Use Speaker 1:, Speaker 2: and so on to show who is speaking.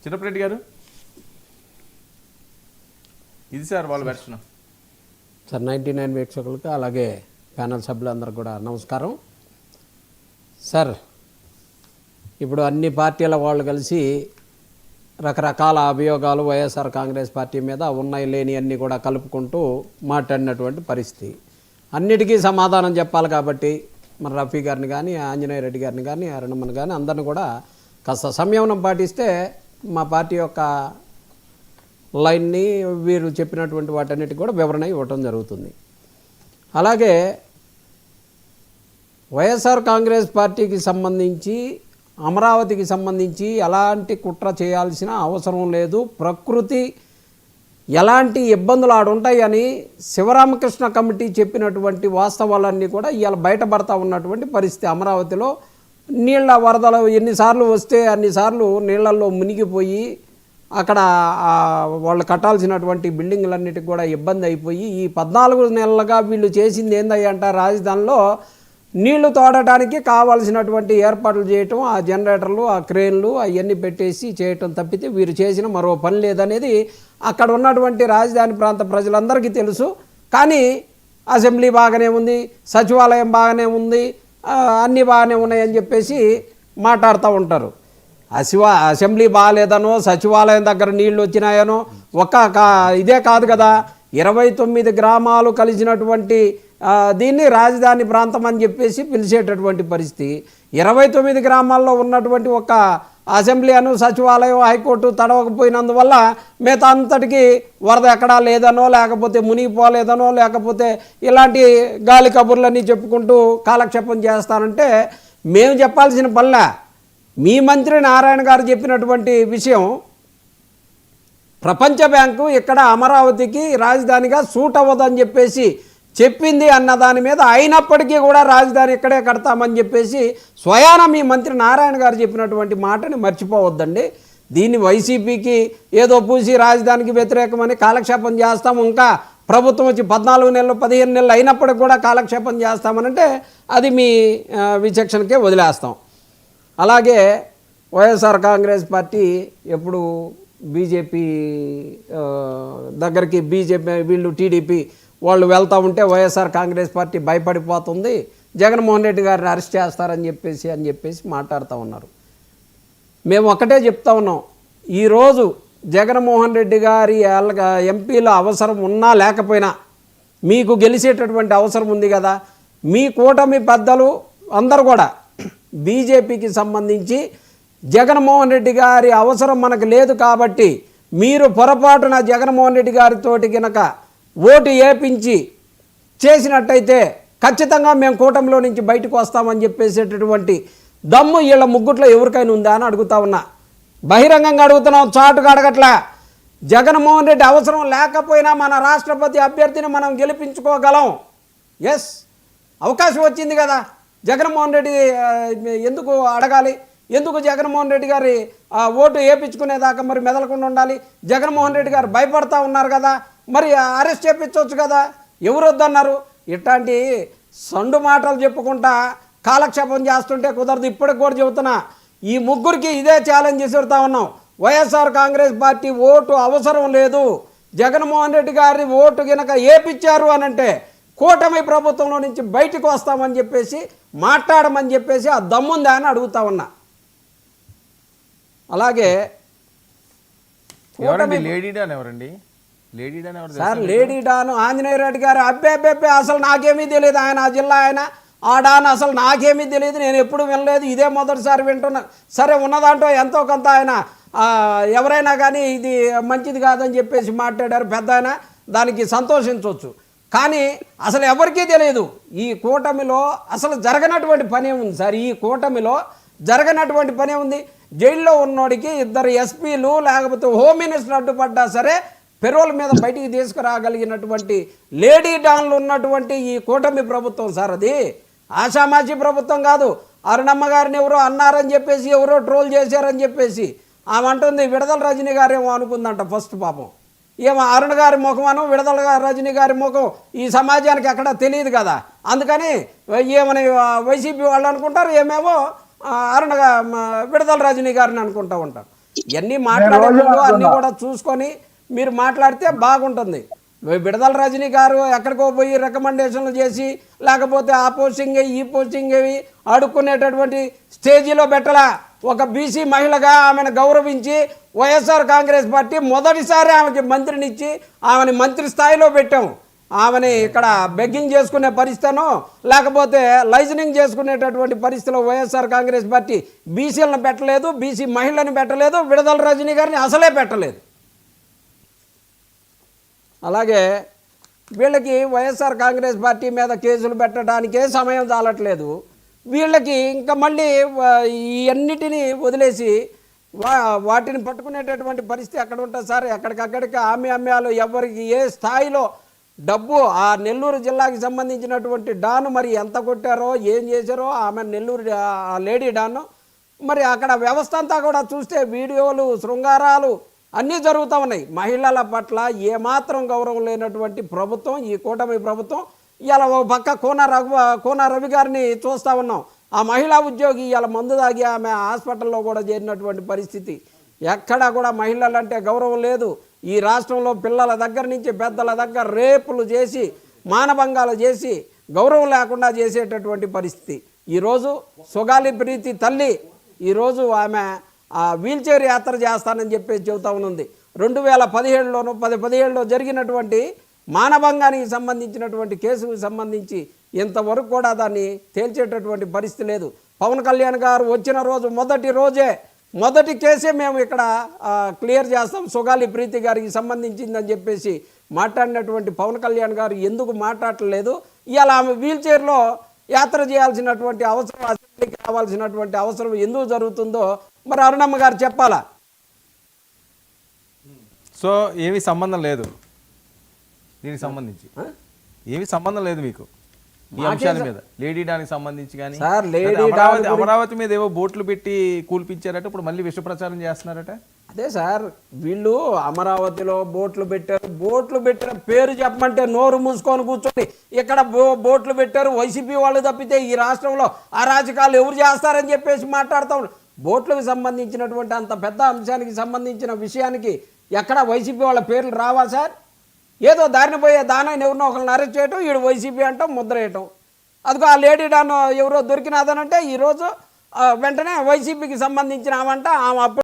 Speaker 1: చిన్నప్పరెడ్డి గారు, ఇది సార్ వాళ్ళ వెర్షన్.
Speaker 2: సార్ 99 వీక్షకులకు అలాగే ప్యానల్ సభ్యులందరూ కూడా నమస్కారం. సార్, ఇప్పుడు అన్ని పార్టీల వాళ్ళు కలిసి రకరకాల అభియోగాలు వైఎస్ఆర్ కాంగ్రెస్ పార్టీ మీద ఉన్నాయి లేని అన్నీ కూడా కలుపుకుంటూ మాట్లాడినటువంటి పరిస్థితి. అన్నిటికీ సమాధానం చెప్పాలి కాబట్టి మన రఫీ గారిని కానీ, ఆంజనేయ రెడ్డి గారిని కానీ, అరుణమ్మని కానీ అందరిని కూడా కాస్త సంయమనం పాటిస్తే మా పార్టీ యొక్క లైన్ని వీరు చెప్పినటువంటి వాటన్నిటికి కూడా వివరణ ఇవ్వటం జరుగుతుంది. అలాగే వైఎస్ఆర్ కాంగ్రెస్ పార్టీకి సంబంధించి అమరావతికి సంబంధించి ఎలాంటి కుట్ర చేయాల్సిన అవసరం లేదు, ప్రకృతి ఎలాంటి ఇబ్బందులు ఆడుంటాయని శివరామకృష్ణ కమిటీ చెప్పినటువంటి వాస్తవాలన్నీ కూడా ఇవాళ బయటపడతా ఉన్నటువంటి పరిస్థితి. అమరావతిలో నీళ్ళ వరదలు ఎన్నిసార్లు వస్తే అన్నిసార్లు నీళ్లలో మునిగిపోయి అక్కడ వాళ్ళు కట్టాల్సినటువంటి బిల్డింగ్లన్నిటికి కూడా ఇబ్బంది అయిపోయి ఈ 14 నెలలుగా వీళ్ళు చేసింది ఏందయ్యంట, రాజధానిలో నీళ్లు తోడటానికి కావాల్సినటువంటి ఏర్పాట్లు చేయటం, ఆ జనరేటర్లు, ఆ క్రేన్లు అవన్నీ పెట్టేసి చేయటం తప్పితే వీరు చేసిన మరో పని లేదనేది అక్కడ ఉన్నటువంటి రాజధాని ప్రాంత ప్రజలందరికీ తెలుసు. కానీ అసెంబ్లీ బాగానే ఉంది, సచివాలయం బాగానే ఉంది, అన్నీ బాగానే ఉన్నాయని చెప్పేసి మాట్లాడుతూ ఉంటారు. అసెంబ్లీ బాగాలేదనో, సచివాలయం దగ్గర నీళ్లు వచ్చినాయనో ఇదే కాదు కదా, 29 గ్రామాలు కలిసినటువంటి దీన్ని రాజధాని ప్రాంతం అని చెప్పేసి పిలిచేటటువంటి పరిస్థితి. 29 గ్రామాల్లో ఉన్నటువంటి ఒక అసెంబ్లీ అను సచివాలయం హైకోర్టు తడవకపోయినందువల్ల మిగతా అంతటికి వరద ఎక్కడా లేదనో, లేకపోతే మునిగిపోలేదనో, లేకపోతే ఇలాంటి గాలి కబుర్లన్నీ చెప్పుకుంటూ కాలక్షేపం చేస్తానంటే మేము చెప్పాల్సిన పనిలే. మీ మంత్రి నారాయణ గారు చెప్పినటువంటి విషయం, ప్రపంచ బ్యాంకు ఇక్కడ అమరావతికి రాజధానిగా సూట్ అవ్వదని చెప్పేసి చెప్పింది అన్న దాని మీద అయినప్పటికీ కూడా రాజధాని ఇక్కడే కడతామని చెప్పేసి స్వయాన మీ మంత్రి నారాయణ గారు చెప్పినటువంటి మాటని మర్చిపోవద్దండి. దీన్ని వైసీపీకి ఏదో పూసి రాజధానికి వ్యతిరేకమని కాలక్షేపం చేస్తాం, ఇంకా ప్రభుత్వం వచ్చి 14 నెలలు 15 నెలలు అయినప్పటికి కూడా కాలక్షేపం చేస్తామనంటే అది మీ విచక్షణకే వదిలేస్తాం. అలాగే వైఎస్ఆర్ కాంగ్రెస్ పార్టీ ఎప్పుడు బీజేపీ దగ్గరికి వీళ్ళు టీడీపీ వాళ్ళు వెళ్తూ ఉంటే వైఎస్ఆర్ కాంగ్రెస్ పార్టీ భయపడిపోతుంది, జగన్మోహన్ రెడ్డి గారిని అరెస్ట్ చేస్తారని చెప్పేసి మాట్లాడుతూ ఉన్నారు. మేము ఒకటే చెప్తా ఉన్నాం, ఈరోజు జగన్మోహన్ రెడ్డి గారి ఎంపీల అవసరం ఉన్నా లేకపోయినా మీకు గెలిచేటటువంటి అవసరం ఉంది కదా. మీ కూటమి పెద్దలు అందరూ కూడా బీజేపీకి సంబంధించి జగన్మోహన్ రెడ్డి గారి అవసరం మనకు లేదు కాబట్టి మీరు పొరపాటున జగన్మోహన్ రెడ్డి గారితోటి కనుక ఓటు వేయించి చేసినట్టయితే ఖచ్చితంగా మేము కూటమిలో నుంచి బయటకు వస్తామని చెప్పేసేటటువంటి దమ్ము వీళ్ళ ముగ్గుట్లో ఎవరికైనా ఉందా అని అడుగుతా ఉన్నా. బహిరంగంగా అడుగుతున్నాం, చాటుగా అడగట్లా. జగన్మోహన్ రెడ్డి అవసరం లేకపోయినా మన రాష్ట్రపతి అభ్యర్థిని మనం గెలిపించుకోగలం. ఎస్, అవకాశం వచ్చింది కదా, జగన్మోహన్ రెడ్డి ఎందుకు అడగాలి, ఎందుకు జగన్మోహన్ రెడ్డి గారి ఓటు వేయించుకునేదాకా మరి మెదలకుండా ఉండాలి? జగన్మోహన్ రెడ్డి గారు భయపడతా ఉన్నారు కదా, మరి అరెస్ట్ చేయించవచ్చు కదా, ఎవరు వద్దన్నారు? ఇట్లాంటి సండు మాటలు చెప్పుకుంటా కాలక్షేపం చేస్తుంటే కుదరదు. ఇప్పటికి కూడా చెబుతున్నా, ఈ ముగ్గురికి ఇదే ఛాలెంజ్ చేసేడుతూ ఉన్నాం. వైఎస్ఆర్ కాంగ్రెస్ పార్టీ ఓటు అవసరం లేదు, జగన్మోహన్ రెడ్డి గారి ఓటు కనుక ఏపిచ్చారు అనంటే కూటమి ప్రభుత్వంలో నుంచి బయటకు వస్తామని చెప్పేసి మాట్లాడమని చెప్పేసి ఆ దమ్ముందా అని అడుగుతా ఉన్నా. అలాగే sir, lady don Anjaneya Reddy గారు అబ్బే అసలు నాకేమీ తెలియదు, ఆయన ఆ జిల్లా ఆయన ఆ డాన్ అసలు నాకేమీ తెలియదు, నేను ఎప్పుడు వినలేదు, ఇదే మొదటిసారి వింటున్నా. సరే, ఉన్నదాంట్లో ఎంతో కొంత ఆయన ఎవరైనా కానీ ఇది మంచిది కాదని చెప్పేసి మాట్లాడారు పెద్ద ఆయన, దానికి సంతోషించవచ్చు. కానీ అసలు ఎవరికీ తెలియదు ఈ కూటమిలో అసలు జరగనటువంటి పనే ఉంది సార్. ఈ కూటమిలో జరగనటువంటి పనే ఉంది. జైల్లో ఉన్నోడికి 2 ఎస్పీలు లేకపోతే హోమ్ మినిస్టర్ అడ్డుపడ్డా సరే పెరోల్ మీద బయటికి తీసుకురాగలిగినటువంటి లేడీ డాన్లు ఉన్నటువంటి ఈ కూటమి ప్రభుత్వం సార్. అది ఆషామాషి ప్రభుత్వం కాదు. అరుణమ్మ గారిని ఎవరో అన్నారని చెప్పేసి, ఎవరో ట్రోల్ చేశారని చెప్పేసి ఆమె అంటుంది. విడుదల రజనీ గారు ఏమో అనుకుందంట ఫస్ట్, పాపం. ఏమో అరుణ్ గారి ముఖమను విడుదల రజనీ గారి ముఖం ఈ సమాజానికి ఎక్కడ తెలియదు కదా, అందుకని ఏమని వైసీపీ వాళ్ళు అనుకుంటారు, ఏమేమో విడుదల రజనీ గారిని అనుకుంటూ ఉంటారు. ఇవన్నీ మాట్లాడే ముందు అన్నీ కూడా చూసుకొని మీరు మాట్లాడితే బాగుంటుంది. విడుదల రజనీ గారు ఎక్కడికో పోయి రికమెండేషన్లు చేసి లేకపోతే ఆ పోస్టింగ్ ఈ పోస్టింగ్ అవి అడుక్కునేటటువంటి స్టేజీలో పెట్టలా. ఒక బీసీ మహిళగా ఆమెను గౌరవించి వైఎస్ఆర్ కాంగ్రెస్ పార్టీ మొదటిసారి ఆమెకి మంత్రినిచ్చి ఆమెని మంత్రి స్థాయిలో పెట్టాము. ఆమెని ఇక్కడ బెగ్గింగ్ చేసుకునే పరిస్థితినో లేకపోతే లైజనింగ్ చేసుకునేటటువంటి పరిస్థితిలో వైఎస్ఆర్ కాంగ్రెస్ పార్టీ బీసీలను పెట్టలేదు, బీసీ మహిళలను పెట్టలేదు, విడుదల రజనీ గారిని అసలే పెట్టలేదు. అలాగే వీళ్ళకి వైఎస్ఆర్ కాంగ్రెస్ పార్టీ మీద కేసులు పెట్టడానికే సమయం చాలట్లేదు. వీళ్ళకి ఇంకా మళ్ళీ ఈ అన్నిటినీ వదిలేసి వాటిని పట్టుకునేటటువంటి పరిస్థితి ఎక్కడ ఉంటుంది సార్? ఎక్కడికక్కడికి అమ్మాలు ఎవరికి ఏ స్థాయిలో డబ్బు ఆ నెల్లూరు జిల్లాకి సంబంధించినటువంటి డాను మరి ఎంత కొట్టారో ఏం చేశారో ఆమె నెల్లూరు లేడీ డాను మరి అక్కడ వ్యవస్థ అంతా కూడా చూస్తే వీడియోలు శృంగారాలు అన్నీ జరుగుతూ ఉన్నాయి. మహిళల పట్ల ఏమాత్రం గౌరవం లేనటువంటి ప్రభుత్వం ఈ కూటమి ప్రభుత్వం. ఇవాళ ఓ పక్క కోన రవి గారిని చూస్తూ ఉన్నాం. ఆ మహిళా ఉద్యోగి ఇవాళ మందు తాగి ఆమె హాస్పిటల్లో కూడా చేరినటువంటి పరిస్థితి. ఎక్కడా కూడా మహిళలంటే గౌరవం లేదు. ఈ రాష్ట్రంలో పిల్లల దగ్గర నుంచి పెద్దల దగ్గర రేపులు చేసి మానభంగాలు చేసి గౌరవం లేకుండా చేసేటటువంటి పరిస్థితి. ఈరోజు సుగాలి ప్రీతి తల్లి ఈరోజు ఆమె వీల్ చైర్ యాత్ర చేస్తానని చెప్పేసి చెబుతా ఉంది. 2017లోనూ 17లో జరిగినటువంటి మానభంగానికి సంబంధించినటువంటి కేసుకు సంబంధించి ఇంతవరకు కూడా దాన్ని తేల్చేటటువంటి పరిస్థితి లేదు. పవన్ కళ్యాణ్ గారు వచ్చిన రోజు మొదటి కేసే మేము ఇక్కడ క్లియర్ చేస్తాం సుగాలి ప్రీతి గారికి సంబంధించిందని చెప్పేసి మాట్లాడినటువంటి పవన్ కళ్యాణ్ గారు ఎందుకు మాట్లాడలేదు? ఇవాళ ఆమె వీల్ చైర్లో యాత్ర చేయాల్సినటువంటి అవసరం, అసెంబ్లీకి రావాల్సినటువంటి అవసరం ఎందుకు జరుగుతుందో మరి అరుణమ్మ గారు చెప్పాలా?
Speaker 1: సో ఏమీ సంబంధం లేదు దీనికి సంబంధించి, ఏమీ సంబంధం లేదు మీకు ఈ అంశాల మీద. లేడీ డానికి సంబంధించి కానీ అమరావతి మీద ఏవో బోట్లు పెట్టి కూల్పించారట, ఇప్పుడు మళ్ళీ విష ప్రచారం చేస్తున్నారట.
Speaker 2: అదే సార్, వీళ్ళు అమరావతిలో బోట్లు పెట్టిన పేరు చెప్పమంటే నోరు మూసుకొని కూర్చొని ఇక్కడ బోట్లు పెట్టారు వైసీపీ వాళ్ళు తప్పితే ఈ రాష్ట్రంలో అరాచకాలు ఎవరు చేస్తారని చెప్పేసి మాట్లాడుతూ ఉన్నారు. బోట్లకు సంబంధించినటువంటి అంత పెద్ద అంశానికి సంబంధించిన విషయానికి ఎక్కడ వైసీపీ వాళ్ళ పేర్లు రావా సార్? ఏదో దారిని పోయే దానాన్ని ఎవరినో ఒకరిని అరెస్ట్ చేయటం, ఈడు వైసీపీ అంటాం, ముద్ర వేయటం. అదిగో ఆ లేడీ డాన్ ఎవరో దొరికినాదనంటే ఈరోజు వెంటనే వైసీపీకి సంబంధించిన ఆమె అప్పుడు